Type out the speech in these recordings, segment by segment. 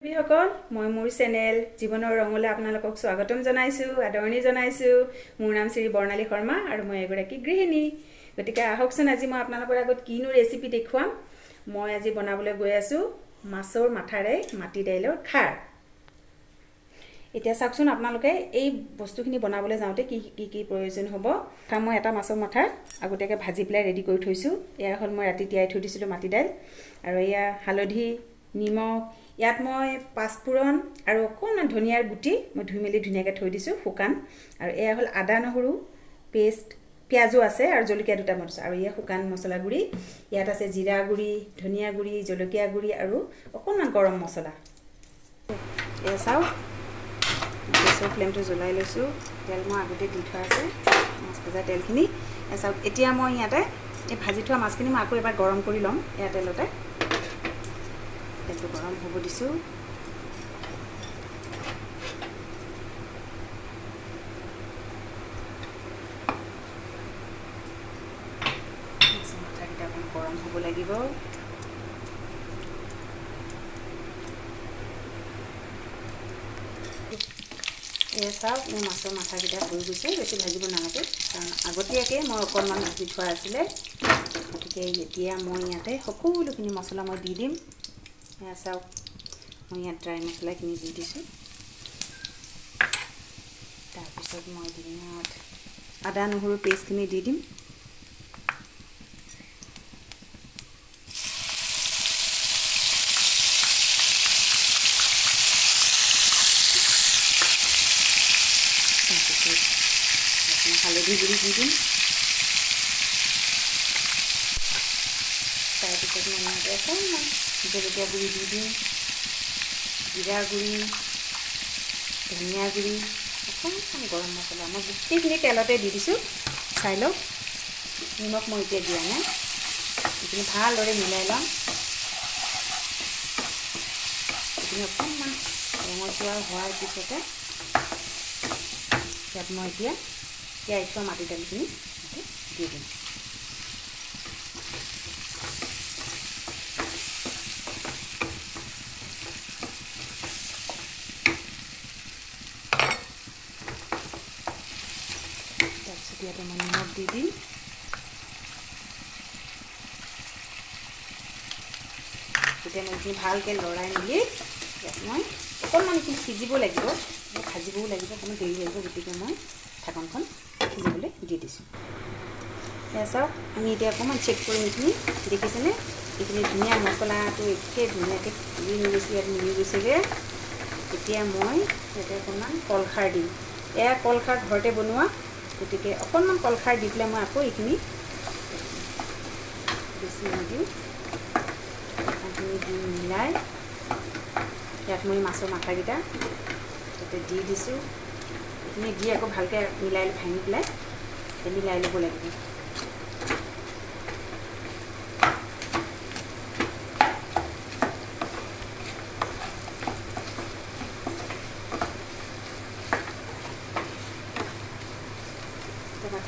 সকল মই মোৰ চেনেল জীৱনৰ ৰঙলৈ আপোনালোকক স্বাগতম জনাইছো আদৰণি জনাইছো মোৰ নাম শ্ৰী বৰ্ণালী শৰ্মা আৰু মই এগৰাকী গৃহিণী গতিকে আহকচোন আজি মই আপোনালোকৰ আগত কিনো ৰেচিপি দেখুৱাম মই আজি বনাবলৈ গৈ আছো মাছৰ মাথাৰে মাটি দাইলৰ খাৰ এতিয়া চাওকচোন আপোনালোকে এই বস্তুখিনি বনাবলৈ যাওঁতে কি কি প্ৰয়োজন হ'ব মই এটা মাছৰ মাথা আগতীয়াকৈ ভাজি পেলাই ৰেডি কৰি থৈছো এয়া হ'ল মই ৰাতি তিয়াই থৈ দিছিলো মাটি দাইল আৰু এয়া হালধি নিমখ ইয়াত মই পাঁচফোৰণ আৰু অকণমান ধনিয়াৰ গুটি মই ধুই মেলি ধুনীয়াকৈ থৈ দিছোঁ শুকান আৰু এয়া হ'ল আদা নহৰু পেষ্ট পিয়াজো আছে আৰু জলকীয়া দুটা মৰিছো আৰু এয়া শুকান মছলা গুড়ি ইয়াত আছে জিৰা গুড়ি ধনিয়া গুড়ি জলকীয়া গুড়ি আৰু অকণমান গৰম মছলা এয়া চাওক গেছৰ ফ্লেমটো জ্বলাই লৈছোঁ তেল মই আগতে দি থোৱা আছে মাছ ভজা তেলখিনি এয়া চাওক এতিয়া মই ইয়াতে এই ভাজি থোৱা মাছখিনি মই আকৌ এবাৰ গৰম কৰি ল'ম এয়া তেলতে তেলটো গৰম হ'ব দিছোঁ মাথাকেইটা অকণ গৰম হ'ব লাগিব এয়া চাওক মোৰ মাছৰ মাথাকেইটা হৈ গৈছে বেছি ভাজিব নালাগে কাৰণ আগতীয়াকৈ মই অকণমান ভাজি থোৱা আছিলে গতিকে এতিয়া মই ইয়াতে সকলোখিনি মছলা মই দি দিম এয়া চাওক মই ইয়াত ড্ৰাই মছলাখিনি দি দিছোঁ তাৰপিছত মই দিম ইয়াত আদা নহৰু পেষ্টখিনি দি দিম তাৰপিছত হালধি গুড়ি দি দিম তাৰপিছত মই ইয়াতে অকণমান জলকীয়া গুড়ি দি দিম জিৰা গুড়ি ধনিয়া গুড়ি অকণমান গৰম মছলা মই গোটেইখিনি তেলতে দি দিছোঁ চাই লওক নিমখ মই এতিয়া দিয়া নাই এইখিনি ভালদৰে মিলাই ল'ম এইখিনি অকণমান ৰঙচুৱা হোৱাৰ পিছতে ইয়াত মই এতিয়া তিয়াই থোৱা মাটি দালিখিনি দি দিম তাৰপিছত ইয়াতে মই নিমখ দি দিম তেতিয়া মই এইখিনি ভালকৈ লৰাই মেলি ইয়াত মই অকণমান এইখিনি সিজিব লাগিব ভাজিবও লাগিব অকণমান দেৰি লাগিব গতিকে মই ঢাকনখন সিজিবলৈ দি দিছোঁ এয়া চাওক আমি এতিয়া অকণমান চেক কৰিম এইখিনি দেখিছেনে এইখিনি ধুনীয়া মছলাটো একে ধুনীয়াকৈ মিলি গৈছে ইয়াত মিলি গৈছেগৈ এতিয়া মই ইয়াতে অকণমান কলখাৰ দিম এয়া কলখাৰ ঘৰতে বনোৱা গতিকে অকণমান কলখাৰ দি পেলাই মই আকৌ এইখিনি বেছি নিদিওঁ এইখিনি দি মিলাই ইয়াত মই মাছৰ মাথাকেইটা তাতে দি দিছোঁ এইখিনি দি আকৌ ভালকৈ মিলাই ভাঙি পেলাই মিলাই ল'ব লাগিব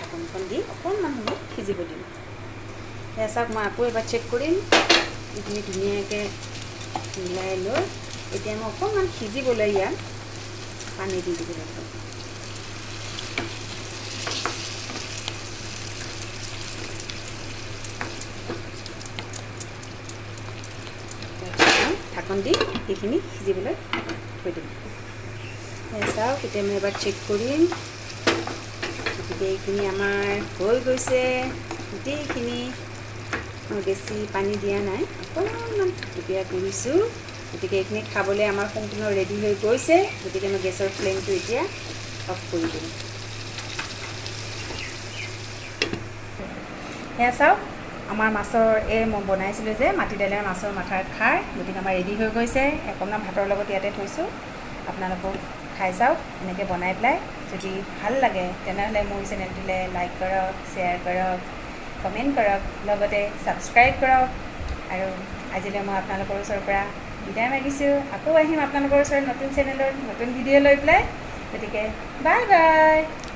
ঢাকনখন দি অকণমান সময় সিজিব দিম সেয়া চাওক মই আকৌ এবাৰ চেক কৰিম এইখিনি ধুনীয়াকৈ মিলাই লৈ এতিয়া মই অকণমান সিজিবলৈ ইয়াত পানী দি দিব লাগিব ঢাকন দি সেইখিনি সিজিবলৈ থৈ দিম সেয়া চাওক এতিয়া মই এবাৰ চেক কৰিম গতিকে এইখিনি আমাৰ হৈ গৈছে গোটেইখিনি মই বেছি পানী দিয়া নাই অকণমান টুকুৰা কৰিছোঁ গতিকে এইখিনি খাবলৈ আমাৰ সম্পূৰ্ণ ৰেডি হৈ গৈছে গতিকে মই গেছৰ ফ্লেমটো এতিয়া অফ কৰি দিম সেয়া চাওক আমাৰ মাছৰ এই মই বনাইছিলোঁ যে মাটি দাইলৰ মাছৰ মাথাৰ খাৰ গতিকে আমাৰ ৰেডি হৈ গৈছে অকণমান ভাতৰ লগত ইয়াতে থৈছোঁ আপোনালোকক খাই চাওক এনেকৈ বনাই পেলাই যদি ভাল লাগে তেনেহ'লে মোৰ চেনেলটোলৈ লাইক কৰক শ্বেয়াৰ কৰক কমেণ্ট কৰক লগতে ছাবস্ক্ৰাইব কৰক আৰু আজিলৈ মই আপোনালোকৰ ওচৰৰ পৰা বিদায় মাগিছোঁ আকৌ আহিম আপোনালোকৰ ওচৰত নতুন চেনেলৰ নতুন ভিডিঅ' লৈ পেলাই গতিকে বাই বাই